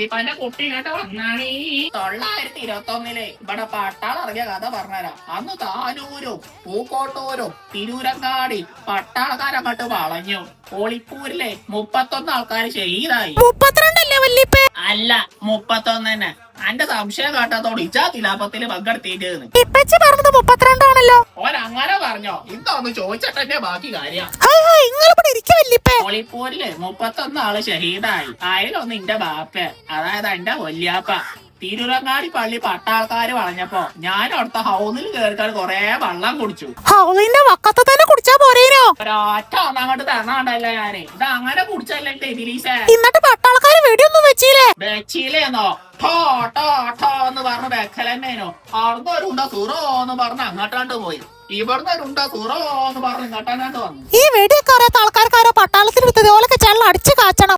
വല്യപ്പന്റെ കുട്ടി കേട്ട് വന്നാണീ 921 ഇവിടെ പട്ടാളം ഇറങ്ങിയ കഥ പറഞ്ഞുതരാം. അന്ന് താനൂരും പൂക്കോട്ടൂരും തിരൂരങ്ങാടി പട്ടാളക്കാരങ്ങോട്ട് വളഞ്ഞു. ഒളിപ്പൂരിലെ 31 ആൾക്കാർ ഷഹീദായി. 32 വല്യപ്പേ? അല്ല 31 തന്നെ. അന്റെ സംശയം കേട്ടതോട് ഇജാ തിലാപത്തില് പങ്കെടുത്തിട്ട് ഇപ്പച്ചി പറഞ്ഞത് 32 ആണല്ലോ. ഓരങ്ങനെ പറഞ്ഞോ? ഇതൊന്ന് ചോദിച്ചിട്ടെ ബാക്കി കാര്യം. ഒളിപ്പൂരില് 31 ആള് ഷഹീദായി. അതിലൊന്ന് ഇന്റെ ബാപ്പ, അതായത് എന്റെ വല്യാപ്പ. തിരുരങ്ങാടി പള്ളി പട്ടാൾക്കാര് വളഞ്ഞപ്പോ ഞാൻ അവിടുത്തെ ഹൗസിൽ കേറിക്കാൻ കൊറേ വെള്ളം കുടിച്ചു. ഹൗസിന്റെ വക്കത്ത് തന്നെ കുടിച്ചാ പോരേനോ? ഒരൊറ്റ ഒന്ന് അങ്ങോട്ട് തരണണ്ടല്ലോ ഞാന്. ഇത് അങ്ങനെ കുടിച്ചല്ലേ ഇബിലീസേ. എന്നിട്ട് പട്ടാളക്കാര് വെടിയൊന്നും വെച്ചില്ലേ? വെച്ചില്ലേന്നോ? ടോ ടോ ടോ എന്ന് പറഞ്ഞ് വെക്കലെന്നേനോ. അവിടുന്ന് ഒരു ഉണ്ട സുറോ എന്ന് പറഞ്ഞ് അങ്ങോട്ടാണ്ട് പോയി. ഇവിടുന്ന് ഒരു ഉണ്ട സുറോ എന്ന് പറഞ്ഞ് ഇങ്ങോട്ടാണ്ട് വന്നു. ഈ വെടിയൊക്കെ അറിയാത്ത ആൾക്കാർക്കാരോ പട്ടാളത്തിനെടുത്തത് ഓലൊക്കെ ചെള്ളം അടിച്ചു കാച്ചണം.